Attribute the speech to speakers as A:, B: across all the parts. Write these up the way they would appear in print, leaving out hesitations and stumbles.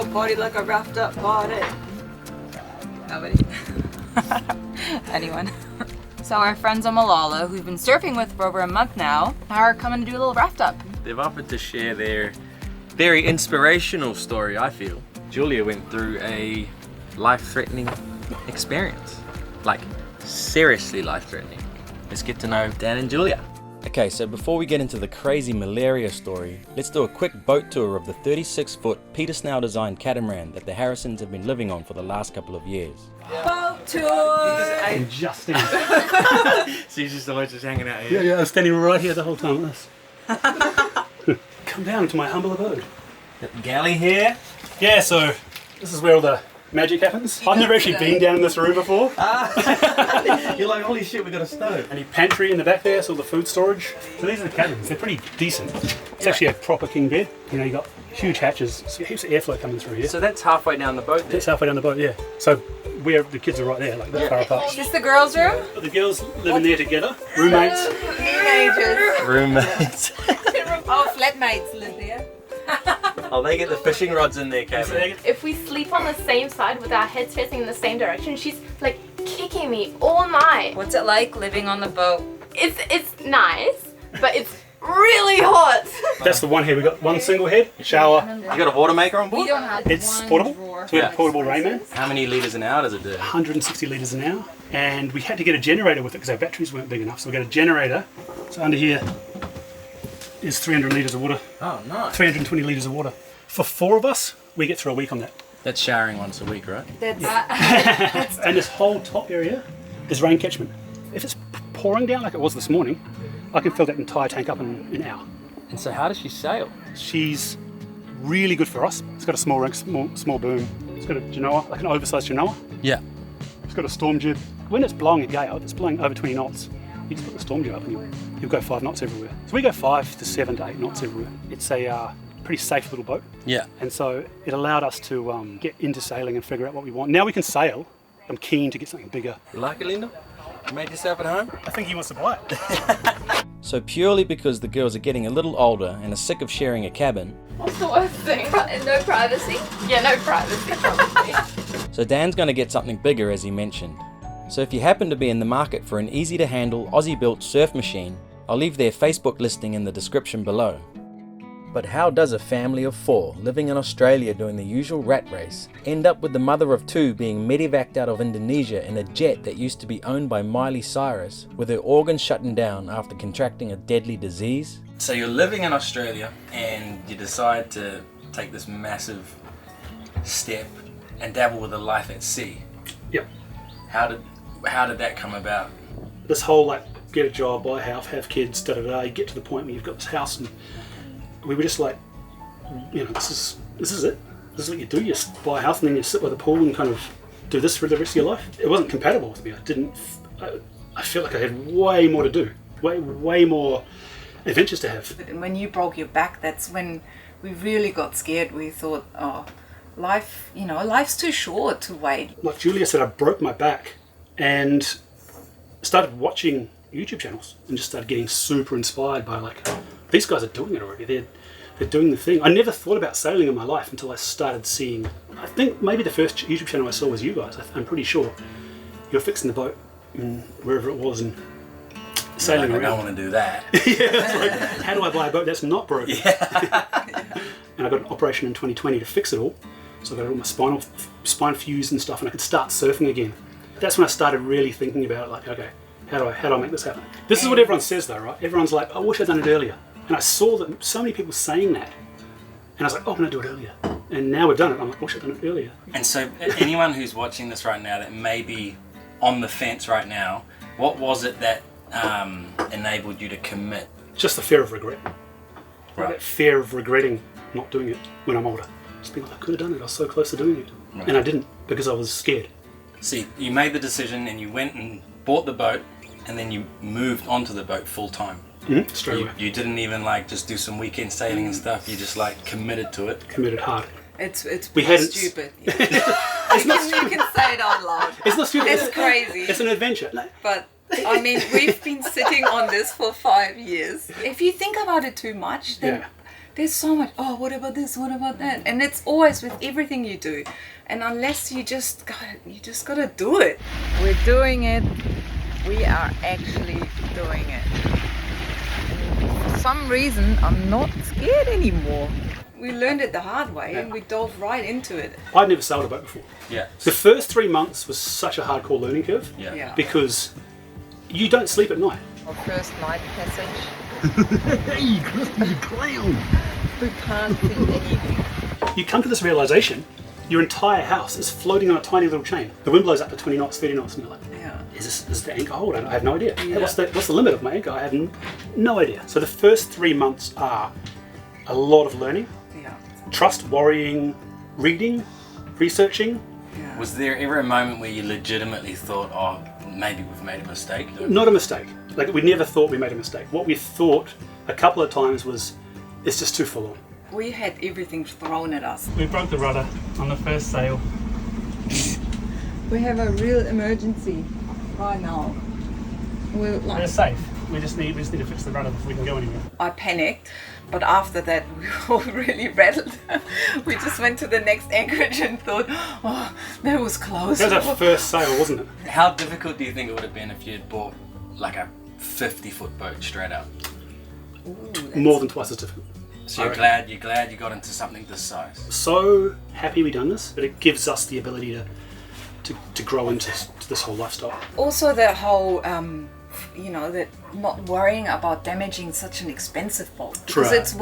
A: your body like a wrapped up body. Nobody? Anyone? So our friends on Malala, who we've been surfing with for over a month now, are coming to do a little raft up.
B: They've offered to share their very inspirational story, I feel. Julia went through a life-threatening experience. Like, seriously life-threatening. Let's get to know Dan and Julia. Okay, so before we get into the crazy malaria story, let's do a quick boat tour of the 36-foot Peter Snell designed catamaran that the Harrisons have been living on for the last couple of years.
A: Boat tour!
C: Just standing.
B: So you're just always just hanging out here?
C: Yeah, I was standing right here the whole time with this. Come down to my humble abode.
B: Got the galley here.
C: Yeah, so this is where all the magic happens. I've never actually been down in this room before.
B: You're like, holy shit, we got a stove.
C: Any pantry in the back there, so all the food storage. So these are the cabins. They're pretty decent. It's actually a proper king bed. You know, you got huge hatches, so heaps of airflow coming through here.
B: So that's halfway down the boat there.
C: That's halfway down the boat, yeah. So where the kids are right there, like that far apart.
A: Is this the girls' room?
C: The girls live in there together, roommates.
A: Teenagers.
B: Roommates.
A: Oh, flatmates live there.
B: Oh, they get the fishing rods in their cabin.
D: If we sleep on the same side with our heads facing in the same direction, she's like kicking me all night.
A: What's it like living on the boat?
D: It's nice, but it's really hot.
C: That's the one here. We got one single head, shower.
B: You got a water maker on board?
A: We don't have
C: It's
A: one
C: portable.
A: drawer.
C: So we have a portable Rayman.
B: How many litres an hour does it do?
C: 160 litres an hour, and we had to get a generator with it because our batteries weren't big enough. So we got a generator. So under here is 300 litres of water,
B: Oh, nice.
C: 320 litres of water. For 4 of us, we get through a week on that.
B: That's showering once a week, right?
A: That's
C: And this whole top area is rain catchment. If it's pouring down like it was this morning, I can fill that entire tank up in an hour.
B: And so how does she sail?
C: She's really good for us. It's got a small rig, small boom. It's got a genoa, like an oversized genoa.
B: Yeah.
C: It's got a storm jib. When it's blowing a gale, it's blowing over 20 knots. You just put the storm jib up and you'll go 5 knots everywhere. So we go 5 to 7 to 8 knots everywhere. It's a pretty safe little boat.
B: Yeah.
C: And so it allowed us to get into sailing and figure out what we want. Now we can sail. I'm keen to get something bigger.
B: You like it, Linda? You made yourself at home?
C: I think he wants to buy it.
B: So purely because the girls are getting a little older and are sick of sharing a cabin,
D: What's the worst thing? No privacy? Yeah, no privacy probably.
B: so Dan's going to get something bigger, as he mentioned. So if you happen to be in the market for an easy to handle Aussie built surf machine, I'll leave their Facebook listing in the description below. But how does a family of 4 living in Australia doing the usual rat race end up with the mother of 2 being Medevac'd out of Indonesia in a jet that used to be owned by Miley Cyrus, with her organs shutting down after contracting a deadly disease? So you're living in Australia and you decide to take this massive step and dabble with a life at sea.
C: Yep.
B: How did that come about?
C: This whole like get a job, buy a house, have kids, da da da. You get to the point where you've got this house, and we were just like, you know, this is it. This is what you do. You just buy a house and then you sit by the pool and kind of do this for the rest of your life. It wasn't compatible with me. I felt like I had way more to do, way more adventures to have.
A: And when you broke your back, that's when we really got scared. We thought, oh, life, you know, life's too short to wait.
C: Like Julia said, I broke my back and started watching YouTube channels and just started getting super inspired by like, these guys are doing it already. They're doing the thing. I never thought about sailing in my life until I started seeing, I think maybe the first YouTube channel I saw was you guys. I'm pretty sure. You're fixing the boat in wherever it was and sailing
B: I
C: around.
B: don't want to do that.
C: Yeah, it's like, how do I buy a boat that's not broken? And I got an operation in 2020 to fix it all. So I got all my spine fused and stuff, and I could start surfing again. That's when I started really thinking about it, like, okay, how do I make this happen? This is what everyone says though, right? Everyone's like, I wish I'd done it earlier. And I saw that so many people saying that. And I was like, oh, I'm gonna do it earlier. And now we've done it. I'm like, I wish I'd done it earlier.
B: And so anyone who's watching this right now that may be on the fence right now, what was it that enabled you to commit?
C: Just the fear of regret.
B: Right.
C: That fear of regretting not doing it when I'm older. Just being like, I could have done it. I was so close to doing it.
B: Right.
C: And I didn't because I was scared.
B: See, you made the decision and you went and bought the boat and then you moved onto the boat full time.
C: Straight away.
B: You didn't even like just do some weekend sailing and stuff. You just like committed to it.
C: Committed hard.
A: It's
C: We hadn't-
A: stupid.
C: It's not
A: You
C: stupid.
A: can say it out loud.
C: It's not stupid.
A: It's crazy.
C: It's an adventure. No,
A: But I mean, we've been sitting on this for 5 years. If you think about it too much, then there's so much, oh, what about this, what about that? And it's always with everything you do. And unless you just gotta do it. We're doing it. We are actually doing it. And for some reason, I'm not scared anymore. We learned it the hard way and we dove right into it.
C: I'd never sailed a boat before.
B: Yeah.
C: The first 3 months was such a hardcore learning curve.
B: Yeah.
C: Because you don't sleep at night.
A: Our first night passage.
E: Hey, Kristen, you clown!
A: We can't see anything.
C: You come to this realization, your entire house is floating on a tiny little chain. The wind blows up to 20 knots, 30 knots, and you're like,
A: Yeah.
C: is this the anchor hold? I have no idea.
A: Yeah.
C: What's the limit of my anchor? I have no idea. So the first 3 months are a lot of learning.
A: Yeah.
C: Trust, worrying, reading, researching.
A: Yeah.
B: Was there ever a moment where you legitimately thought, oh, maybe we've made a mistake?
C: Not a mistake. Like, we never thought we made a mistake. What we thought a couple of times was, it's just too full on.
A: We had everything thrown at us.
C: We broke the rudder on the first sail.
A: We have a real emergency right now. We're
C: We're safe. We just need to fix the rudder before we can go anywhere.
A: I panicked, but after that we were all really rattled. We just went to the next anchorage and thought, oh, that was close.
C: That was our first sail, wasn't it?
B: How difficult do you think it would have been if you had bought like a 50-foot boat straight up?
C: More than twice as difficult.
B: So you're glad you got into something this size?
C: So happy we done this, but it gives us the ability to grow into this whole lifestyle.
A: Also the whole, that not worrying about damaging such an expensive boat. Because it's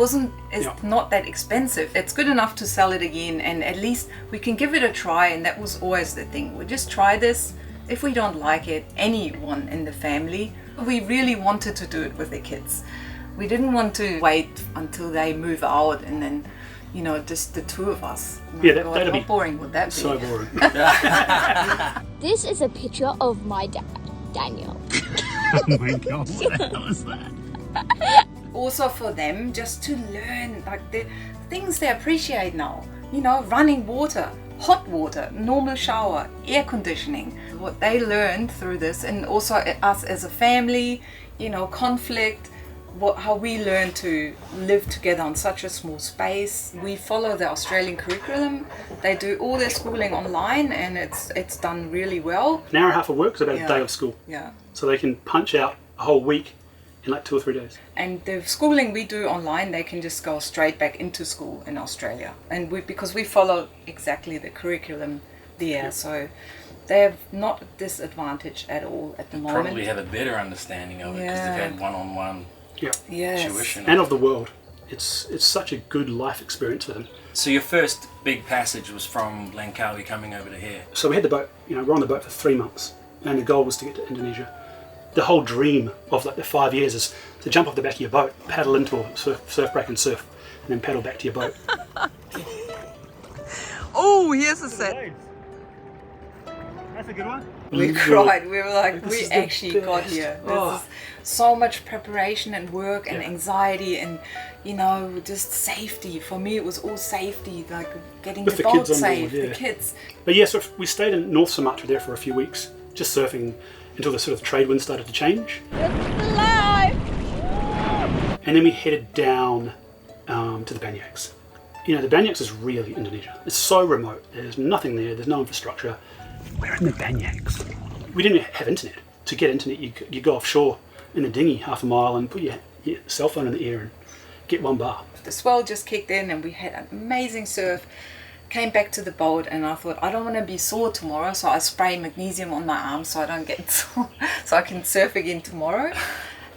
A: not that expensive. It's good enough to sell it again, and at least we can give it a try, and that was always the thing. We just try this. If we don't like it, anyone in the family, we really wanted to do it with the kids. We didn't want to wait until they move out and then, just the two of us.
C: Yeah,
A: God,
C: that'd
A: how
C: be
A: boring would that be?
C: so boring.
F: This is a picture of my dad, Daniel.
E: Oh my god, what the hell is that?
A: Also for them, just to learn like the things they appreciate now. Running water, hot water, normal shower, air conditioning. What they learned through this, and also us as a family, conflict, how we learn to live together on such a small space. We follow the Australian curriculum. They do all their schooling online, and it's done really well.
C: An hour and a half of work is about a day of school.
A: Yeah.
C: So they can punch out a whole week in like 2 or 3 days.
A: And the schooling we do online, they can just go straight back into school in Australia. And because we follow exactly the curriculum there, so they have not a disadvantage at all at the moment.
B: Probably have a better understanding of it because they've had one-on-one tuition.
C: And of the world. It's such a good life experience for them.
B: So your first big passage was from Langkawi coming over to here.
C: So we had the boat, we're on the boat for 3 months, and the goal was to get to Indonesia. The whole dream of like the 5 years is to jump off the back of your boat, paddle into a surf break and surf, and then paddle back to your boat.
A: Oh, here's a set.
C: That's a good one.
A: We cried. We were like, we
C: is the
A: actually got
C: best.
A: here.
C: Oh.
A: This is so much preparation and work and anxiety and, just safety. For me, it was all safety, like getting
C: With
A: the
C: the
A: boat
C: kids on
A: safe,
C: board,
A: the
C: yeah.
A: kids.
C: But yeah, so we stayed in North Sumatra there for a few weeks, just surfing until the sort of trade wind started to change. And then we headed down to the Banyaks. The Banyaks is really Indonesia. It's so remote. There's nothing there. There's no infrastructure. We're in the Banyaks. We didn't have internet. To get internet, you go offshore in the dinghy half a mile and put your cell phone in the air and get 1 bar.
A: The swell just kicked in and we had an amazing surf. Came back to the boat and I thought, I don't want to be sore tomorrow, so I spray magnesium on my arms so I don't get sore, so I can surf again tomorrow.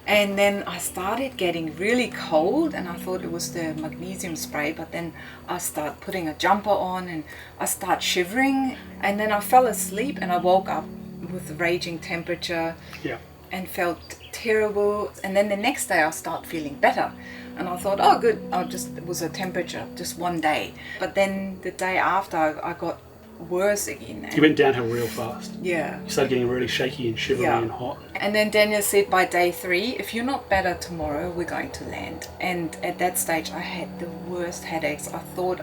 A: And then I started getting really cold and I thought it was the magnesium spray, but then I started putting a jumper on and I started shivering, and then I fell asleep and I woke up with raging temperature and felt terrible. And then the next day I started feeling better and I thought, oh good, it was a temperature, just 1 day. But then the day after I got worse again.
C: You went downhill real fast.
A: Yeah.
C: You started getting really shaky and shivery and hot.
A: And then Daniel said by day 3, if you're not better tomorrow, we're going to land. And at that stage, I had the worst headaches. I thought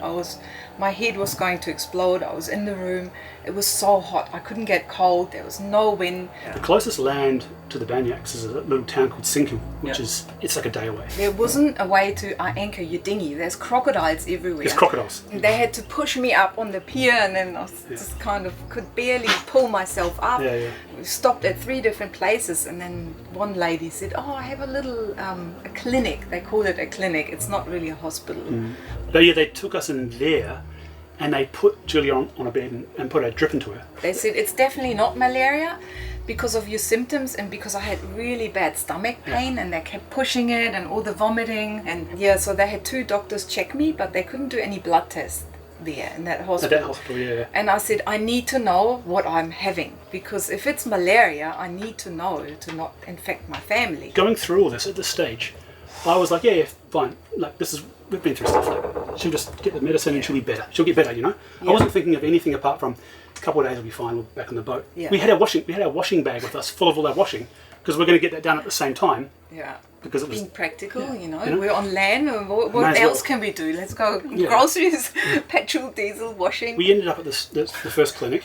A: my head was going to explode. I was in the room. It was so hot. I couldn't get cold. There was no wind.
C: The closest land to the Banyaks is a little town called Sinkum, which is, it's like a day away.
A: There wasn't a way to anchor your dinghy. There's crocodiles everywhere.
C: There's crocodiles.
A: They had to push me up on the pier, and then I was just kind of could barely pull myself up. We stopped at 3 different places, and then one lady said, "Oh, I have a little a clinic." They call it a clinic. It's not really a hospital.
C: But yeah, they took us in there, and they put Julia on a bed and put a drip into her.
A: They said it's definitely not malaria because of your symptoms and because I had really bad stomach pain, and they kept pushing it and all the vomiting, and so they had 2 doctors check me, but they couldn't do any blood tests there in that hospital.
C: At that hospital,
A: And I said, I need to know what I'm having, because if it's malaria, I need to know to not infect my family.
C: Going through all this at this stage, I was like, yeah, fine. Like, we've been through stuff. Like, she'll just get the medicine and she'll be better. She'll get better, you know. I wasn't thinking of anything apart from a couple of days will be fine. We'll be back on the boat. We had our washing bag with us, full of all our washing, because we're going to get that done at the same time. Because it was
A: being practical, you know, we're on land. What else can we do? Let's go groceries, petrol, diesel, washing.
C: We ended up at the first clinic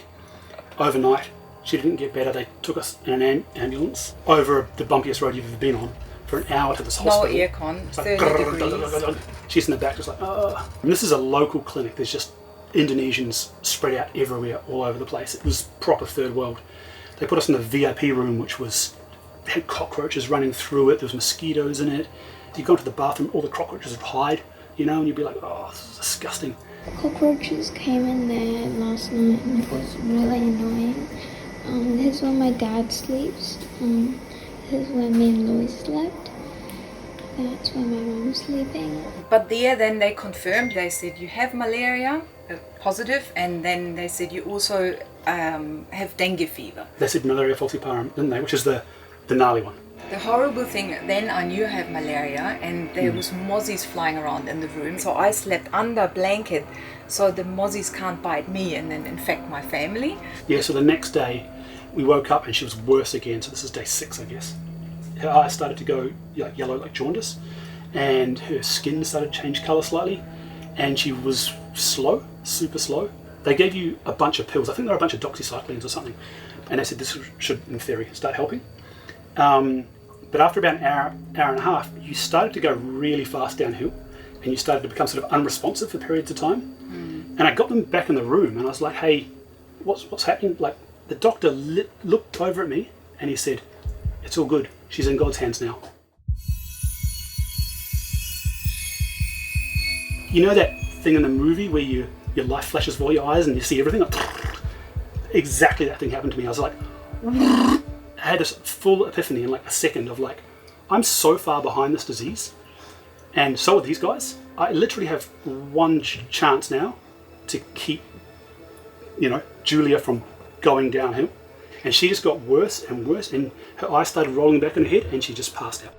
C: overnight. She didn't get better. They took us in an ambulance over the bumpiest road you've ever been on for an hour to this hospital.
A: No aircon, 30 degrees.
C: She's in the back just like, And this is a local clinic. There's just Indonesians spread out everywhere, all over the place. It was proper third world. They put us in the VIP room, which had cockroaches running through it. There was mosquitoes in it. You go into the bathroom, all the cockroaches would hide, you know, and you'd be like, oh, this is disgusting.
F: Cockroaches came in there last night and it was really annoying. This is where my dad sleeps. This is where me and Louis slept. That's where my mom's sleeping.
A: But then they confirmed, they said you have malaria, positive, and then they said you also have dengue fever.
C: They said malaria falciparum, didn't they, which is the gnarly one.
A: The horrible thing, then I knew I had malaria, and there was mozzies flying around in the room, so I slept under a blanket so the mozzies can't bite me and then infect my family. Yeah,
C: so the next day we woke up and she was worse again, so this is day 6, I guess. Her eyes started to go yellow like jaundice, and her skin started to change colour slightly, and she was slow, super slow. They gave you a bunch of pills, I think there were a bunch of doxycyclines or something, and they said this should, in theory, start helping. But after about an hour and a half, you started to go really fast downhill, and you started to become sort of unresponsive for periods of time. And I got them back in the room, and I was like, hey, what's happening? Like, the doctor looked over at me, and he said, it's all good. She's in God's hands now. You know that thing in the movie where your life flashes before your eyes and you see everything? Exactly that thing happened to me. I was like, I had this full epiphany in like a second of like, I'm so far behind this disease, and so are these guys. I literally have one chance now to keep, Julia from going downhill. And she just got worse and worse, and her eyes started rolling back in her head, and she just passed out.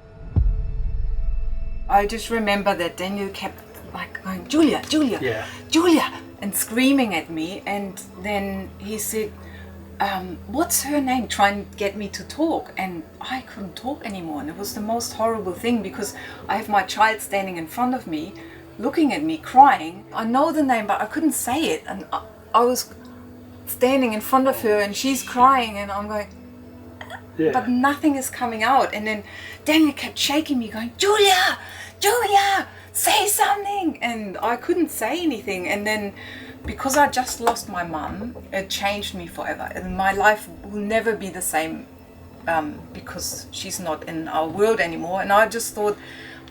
A: I just remember that Daniel kept like going, Julia, Julia, Julia, and screaming at me, and then he said, what's her name? Try and get me to talk, and I couldn't talk anymore, and it was the most horrible thing because I have my child standing in front of me, looking at me, crying. I know the name, but I couldn't say it, and I was standing in front of her and she's crying and I'm going, but nothing is coming out. And then Daniel kept shaking me going, Julia, Julia, say something. And I couldn't say anything. And then because I just lost my mum, it changed me forever. And my life will never be the same because she's not in our world anymore. And I just thought,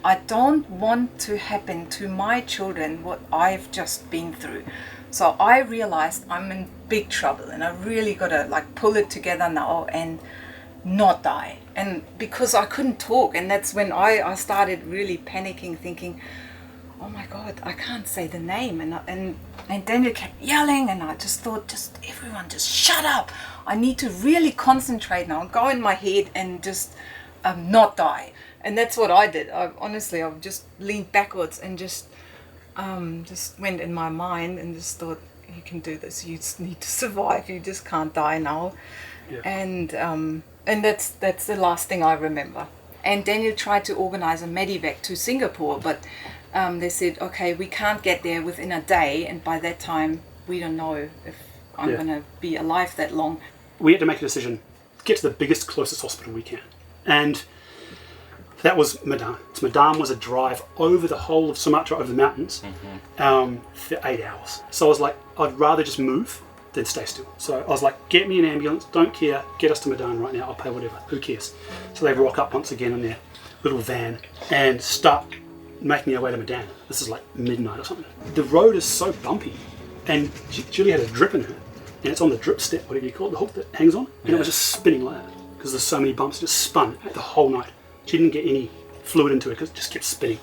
A: I don't want to happen to my children what I've just been through. So I realized I'm in big trouble and I really got to like pull it together now and not die. And because I couldn't talk, and that's when I started really panicking, thinking, oh my God, I can't say the name. And Daniel kept yelling, and I just thought, everyone just shut up. I need to really concentrate now, go in my head and just not die. And that's what I did. I just leaned backwards and just went in my mind and just thought, you can do this. You just need to survive. You just can't die now.
C: Yeah.
A: And that's the last thing I remember. And Daniel tried to organize a Medevac to Singapore, but they said, okay, we can't get there within a day, and by that time we don't know if I'm going to be alive that long.
C: We had to make a decision, get to the biggest, closest hospital we can. And that was Medan. So Medan was a drive over the whole of Sumatra, over the mountains, for 8 hours. So I was like, I'd rather just move than stay still. So I was like, get me an ambulance, don't care, get us to Medan right now, I'll pay whatever, who cares? So they rock up once again in their little van and start making our way to Medan. This is like midnight or something. The road is so bumpy, and Julie had a drip in her, and it's on the drip step, whatever you call it, the hook that hangs on, and it was just spinning like that because there's so many bumps. It just spun the whole night. She didn't get any fluid into it because it just kept spinning.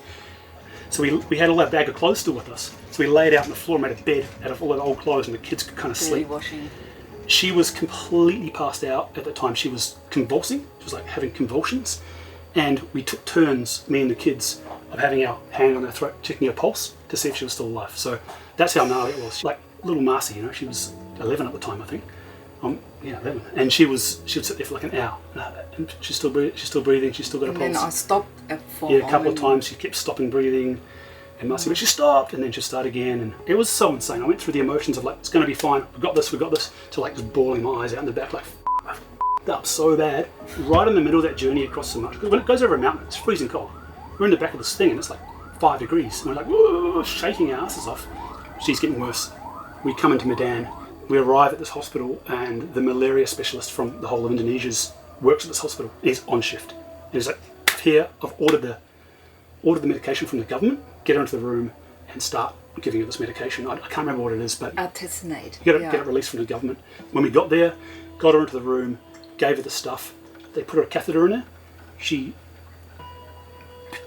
C: So we had all our bag of clothes still with us. So we laid out on the floor and made a bed out of all the old clothes, and the kids could kind of sleep.
A: Washing.
C: She was completely passed out at the time. She was convulsing. She was like having convulsions. And we took turns, me and the kids, of having our hand on her throat, checking her pulse to see if she was still alive. So that's how gnarly it was. Like little Marcy, you know, she was 11 at the time, I think. 11. And she would sit there for like an hour. And she's still breathing, she's still got a pulse.
A: And then I stopped for
C: a couple of times she kept stopping breathing. And Marcy, but she stopped, and then she'd start again. And it was so insane. I went through the emotions of like, it's going to be fine, we've got this, to like just bawling my eyes out in the back, like, I f***ed up so bad. Right in the middle of that journey across Sumatra, because when it goes over a mountain, it's freezing cold. We're in the back of this thing, and it's like 5 degrees. And we're like, whoa, shaking our asses off. She's getting worse. We come into Medan. We arrive at this hospital, and the malaria specialist from the whole of Indonesia works at this hospital. He's on shift. And he's like, here, I've ordered the medication from the government, get her into the room and start giving her this medication. I can't remember what it is, but
A: artesunate.
C: Get it released from the government. When we got there, got her into the room, gave her the stuff. They put her a catheter in her. She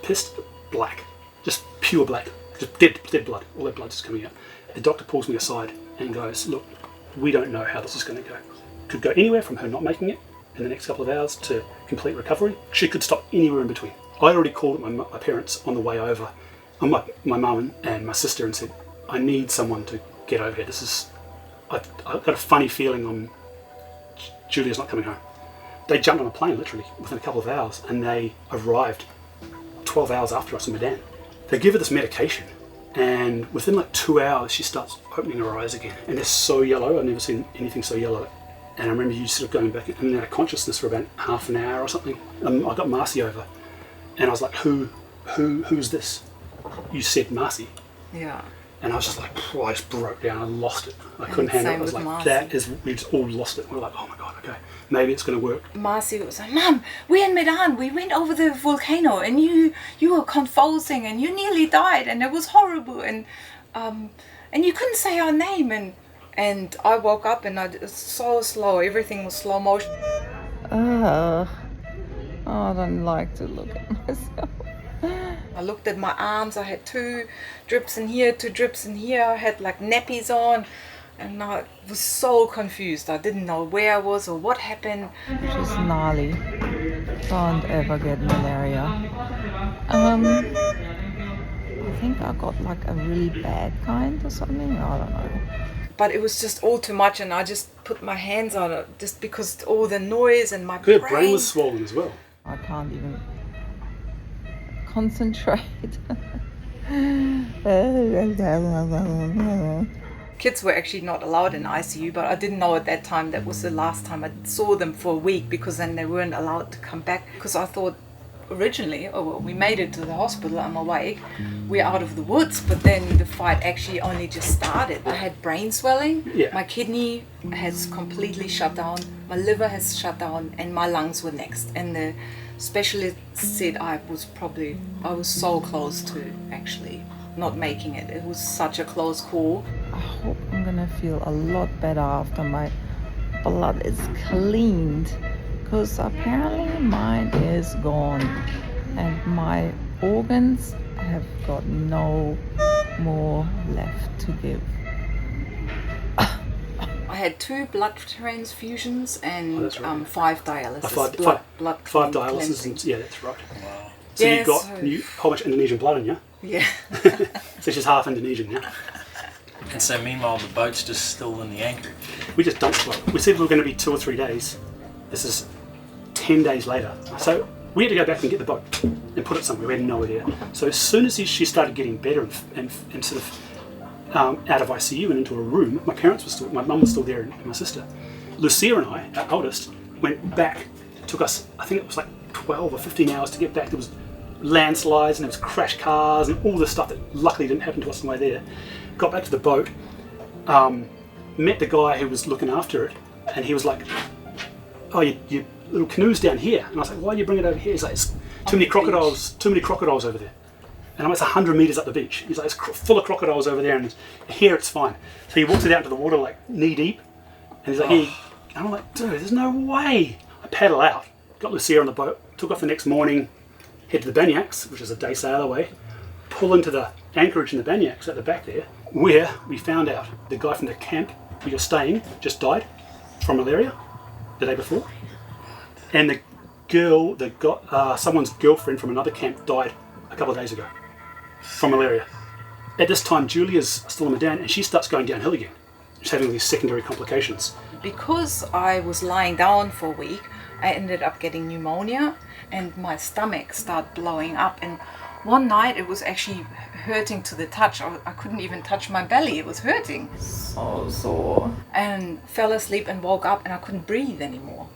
C: pissed black, just pure black, just dead blood. All that blood is coming out. The doctor pulls me aside and goes, look, we don't know how this is going to go. Could go anywhere from her not making it in the next couple of hours to complete recovery. She could stop anywhere in between. I already called my parents on the way over, my mum and my sister, and said, I need someone to get over here. I've got a funny feeling Julia's not coming home. They jumped on a plane literally within a couple of hours, and they arrived 12 hours after us in Medan. They give her this medication, and within like 2 hours she starts opening her eyes again, and they're so yellow. I've never seen anything so yellow. And I remember you sort of going back and out of consciousness for about half an hour or something. I got Marcy over, and I was like, who's this? You said Marcy.
A: Yeah.
C: And I was just like, I just broke down. I lost it. I couldn't handle it. I was like,
A: Marcy.
C: we just all lost it. We were like, oh my God, okay, maybe it's going to work.
A: Marcy was like, Mum, we're in Medan. We went over the volcano, and you were convulsing, and you nearly died, and it was horrible, and you couldn't say our name, and I woke up, and it was so slow. Everything was slow motion.
G: I don't like to look at myself.
A: I looked at my arms. I had 2 drips in here, 2 drips in here. I had like nappies on, and I was so confused. I didn't know where I was or what happened.
G: She's gnarly. Don't ever get malaria. I think I got like a really bad kind or something. I don't know.
A: But it was just all too much, and I just put my hands on it just because all the noise and my brain.
C: Her brain was swollen as well.
G: I can't even concentrate.
A: Kids were actually not allowed in ICU, but I didn't know at that time that was the last time I saw them for a week, because then they weren't allowed to come back. Because I thought originally, we made it to the hospital, I'm awake, we're out of the woods, but then the fight actually only just started. I had brain swelling, my kidney has completely shut down, my liver has shut down, and my lungs were next. And the specialist said I was so close to actually not making it. It was such a close call.
G: I hope I'm gonna feel a lot better after my blood is cleaned, because apparently mine is gone and my organs have got no more left to give.
A: I had 2 blood transfusions and 5 dialysis.
C: Five dialysis, and, yeah, that's right.
A: Wow.
C: So you've got a whole bunch of Indonesian blood in you.
A: Yeah.
C: So she's half Indonesian, yeah.
B: And so meanwhile the boat's just still in the anchorage.
C: We just dumped the boat. We said we were going to be 2 or 3 days. This is 10 days later. So we had to go back and get the boat and put it somewhere. We had no idea. So as soon as she started getting better and sort of out of ICU and into a room, my mum was still there and my sister. Lucia and I, our oldest, went back. It took us, I think it was like 12 or 15 hours to get back. There was landslides and there was crashed cars and all this stuff that luckily didn't happen to us on the way there. Got back to the boat, met the guy who was looking after it, and he was like, "Oh, your little canoe's down here." And I was like, "Why do you bring it over here?" He's like, "It's too many crocodiles over there." And I'm like, "It's 100 meters up the beach." He's like, "It's full of crocodiles over there, and here it's fine." So he walks it out into the water like knee deep, and he's like, "Here." And I'm like, "Dude, there's no way." I paddle out, got Lucia on the boat, took off the next morning, head to the Banyaks, which is a day sail away, pull into the anchorage in the Banyaks at the back there, where we found out the guy from the camp we were staying just died from malaria the day before, and the girl that got someone's girlfriend from another camp died a couple of days ago from malaria. At this time, Julia's still in Medan, and she starts going downhill again. She's having these secondary complications.
A: Because I was lying down for a week, I ended up getting pneumonia, and my stomach started blowing up. And one night it was actually hurting to the touch. I couldn't even touch my belly. It was hurting.
G: So sore.
A: And fell asleep and woke up and I couldn't breathe anymore.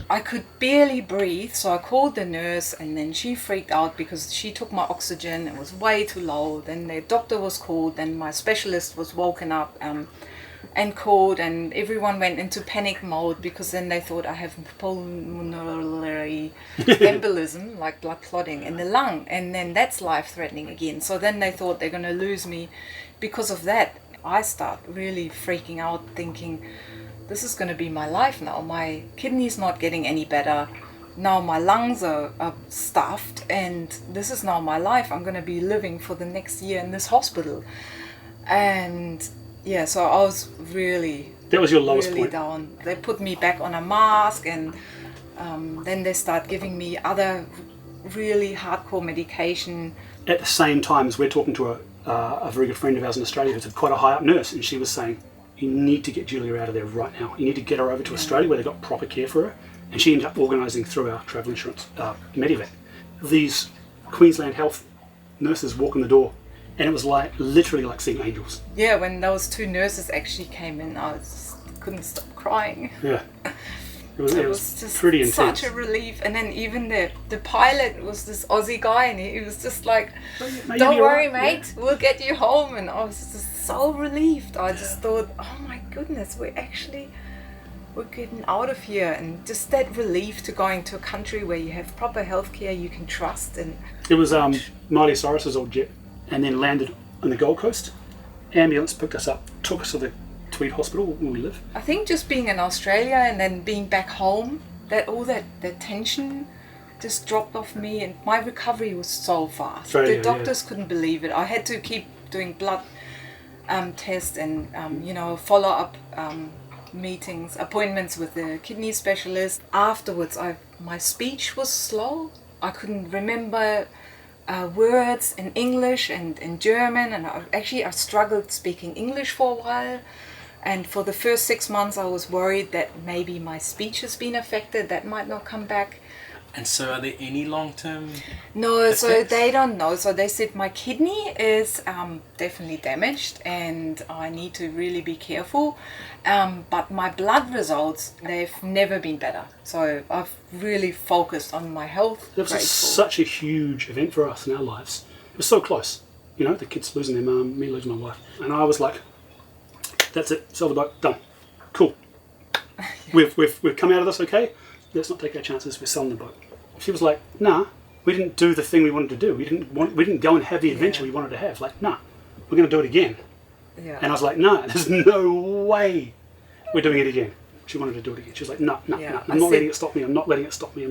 A: I could barely breathe, so I called the nurse, and then she freaked out because she took my oxygen. It was way too low. Then the doctor was called, then my specialist was woken up and called, and everyone went into panic mode because then they thought I have pulmonary embolism, like blood clotting in the lung, and then that's life-threatening again. So then they thought they're going to lose me because of that. I start really freaking out, thinking, this is going to be my life now. My kidney's not getting any better. Now my lungs are stuffed, and this is now my life. I'm going to be living for the next year in this hospital. And yeah, so I was really...
C: That was your lowest
A: really
C: point.
A: Down. They put me back on a mask, and then they start giving me other really hardcore medication.
C: At the same time as we're talking to a very good friend of ours in Australia who's quite a high up nurse, and she was saying, you need to get Julia out of there right now. You need to get her over to Australia where they've got proper care for her. And she ended up organising through our travel insurance, Medevac. These Queensland Health nurses walk in the door, and it was like literally like seeing angels.
A: Yeah, when those two nurses actually came in, I couldn't stop crying.
C: Yeah. It was
A: just
C: pretty intense.
A: Such a relief. And then even the pilot was this Aussie guy, and he was just like, "Don't worry, mate, we'll get you home." And I was just so relieved. I just thought, oh my goodness, we're getting out of here. And just that relief to going to a country where you have proper healthcare you can trust. And
C: it was Miley Cyrus's old jet, and then landed on the Gold Coast. Ambulance picked us up, took us to the Tweed Hospital where we live.
A: I think just being in Australia and then being back home, that tension just dropped off me, and my recovery was so fast.
C: Australia,
A: the doctors couldn't believe it. I had to keep doing blood tests and follow-up appointments with the kidney specialist. Afterwards, my speech was slow. I couldn't remember words in English and in German, and I struggled speaking English for a while. And for the first 6 months, I was worried that maybe my speech has been affected. That might not come back.
B: And so are there any long-term
A: No,
B: effects?
A: so they don't know. So they said my kidney is definitely damaged and I need to really be careful. But my blood results, they've never been better. So I've really focused on my health.
C: It was such a huge event for us in our lives. It was so close. You know, the kids losing their mum, me losing my wife. And I was like, that's it, sell the boat, done. Cool. We've come out of this okay? Let's not take our chances, we're selling the boat. She was like, nah, we didn't do the thing we wanted to do. We didn't go and have the adventure we wanted to have. Like, nah, we're going to do it again.
A: Yeah.
C: And I was like, nah, there's no way we're doing it again. She wanted to do it again. She was like, no, I'm not letting it stop me, I'm not letting it stop me.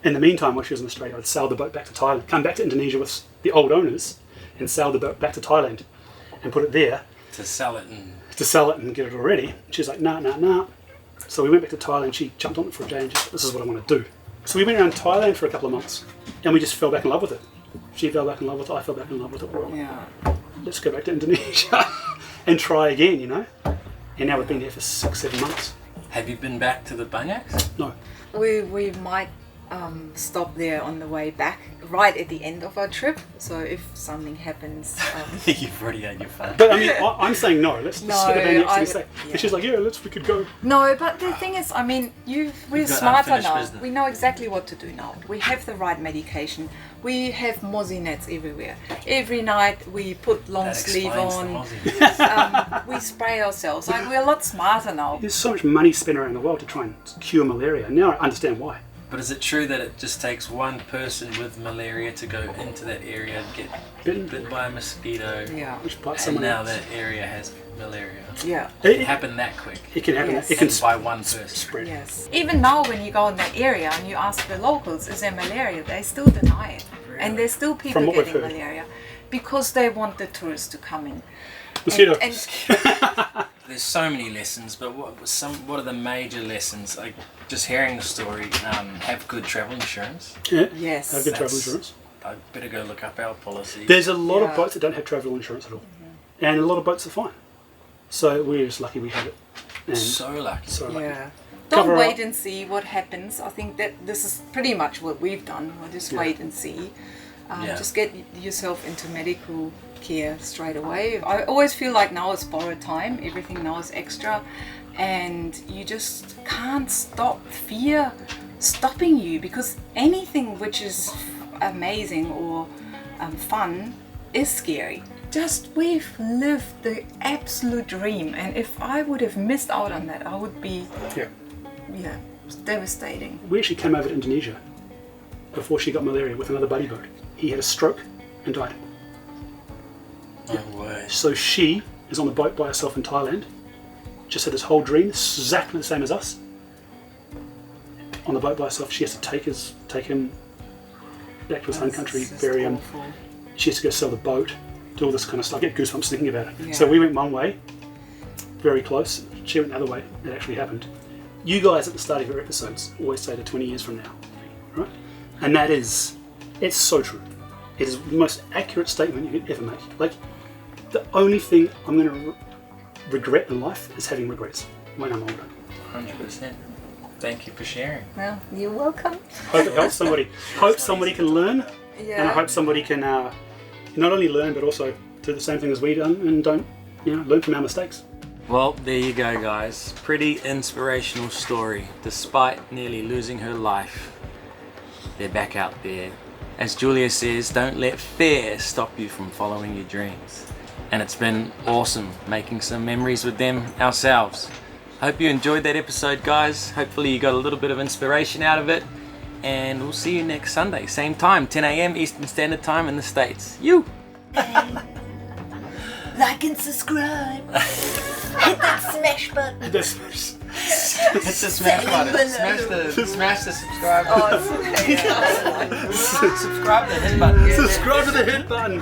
C: In the meantime, while she was in Australia, I'd sailed the boat back to Thailand, come back to Indonesia with the old owners, and sailed the boat back to Thailand and put it there.
B: To sell it and
C: get it all ready. She's like, nah. So we went back to Thailand, she jumped on it for a day and just, this is what I want to do. So we went around Thailand for a couple of months, and we just fell back in love with it. She fell back in love with it, I fell back in love with it.
A: Yeah.
C: Let's go back to Indonesia and try again, you know? And now we've been there for 6-7 months.
B: Have you been back to the Banyaks?
C: No.
A: We might stop there on the way back, right at the end of our trip. So if something happens,
B: You've already had your fun.
C: But I mean, I'm saying no. Let's sit
A: No,
C: down next and say.
A: yeah.
C: And she's like, yeah, we could go.
A: no. But the thing is, I mean, we're
B: got
A: smarter
B: unfinished
A: now.
B: business.
A: We know exactly what to do now. We have the right medication. We have mozzie nets everywhere. Every night we put long
B: That
A: sleeve
B: explains the
A: on.
B: Aussie.
A: We spray ourselves. Like, we're a lot smarter now.
C: There's so much money spent around the world to try and cure malaria. Now I understand why.
B: But is it true that it just takes one person with malaria to go into that area and get bit by a mosquito?
A: Yeah.
C: Which bites
B: And
C: someone
B: now
C: else.
B: that area has malaria.
A: Yeah.
B: It happened that quick.
C: It can happen.
A: Yes.
C: It can
B: And by one person.
C: spread.
A: Yes. Even now, when you go in that area and you ask the locals, is there malaria? They still deny it. And there's still people
C: From what we've
A: getting
C: heard.
A: malaria because they want the tourists to come in.
C: Mosquito.
A: And
B: There's so many lessons, but what are the major lessons? Like just hearing the story, have good travel insurance.
C: Yeah.
A: yes.
C: Have good travel
B: That's-
C: insurance.
B: I better go look up our policy.
C: There's a lot
A: Yeah.
C: of boats that don't have travel insurance at all. And a lot of boats are fine. So we're just lucky we have it. And
B: So lucky.
C: so lucky.
A: Yeah.
C: Cover
A: Don't wait
C: up.
A: and see what happens. I think that this is pretty much what we've done. We'll just
C: Yeah.
A: wait and see.
B: Yeah.
A: Just get yourself into medical care straight away. I always feel like now is borrowed time. Everything now is extra. And you just can't stop fear stopping you, because anything which is amazing or fun is scary. Just we've lived the absolute dream, and if I would have missed out on that, I would be
C: Yeah.
A: devastating.
C: We actually came over to Indonesia before she got malaria with another buddy boat. He had a stroke and died.
B: No way.
C: So she is on the boat by herself in Thailand. Just had this whole dream, exactly the same as us. On the boat by herself, she has to take him back to his home country,
A: It's just
C: bury him.
A: awful.
C: She has to go sell the boat, do all this kind of stuff. I get goosebumps thinking about it.
A: Yeah.
C: So we went one way, very close. She went the other way. It actually happened. You guys at the start of your episodes always say to 20 years from now, right? And that is, it's so true. It is the most accurate statement you could ever make. Like, the only thing I'm going to regret in life is having regrets when I'm older.
B: 100%. Thank you for sharing.
A: Well, you're welcome.
C: Hope it helps somebody. Hope somebody can learn,
A: Yeah.
C: and I hope somebody can not only learn but also do the same thing as we done and don't, learn from our mistakes.
B: Well, there you go, guys. Pretty inspirational story. Despite nearly losing her life, they're back out there. As Julia says, don't let fear stop you from following your dreams. And it's been awesome making some memories with them ourselves. Hope you enjoyed that episode, guys. Hopefully you got a little bit of inspiration out of it. And we'll see you next Sunday, same time, 10 a.m. Eastern Standard Time in the States. You!
A: Like and subscribe. Hit that smash button.
B: Hit the smash button. Smash the subscribe button.
A: Oh,
B: Subscribe to the hit button.
C: Subscribe to the hit button.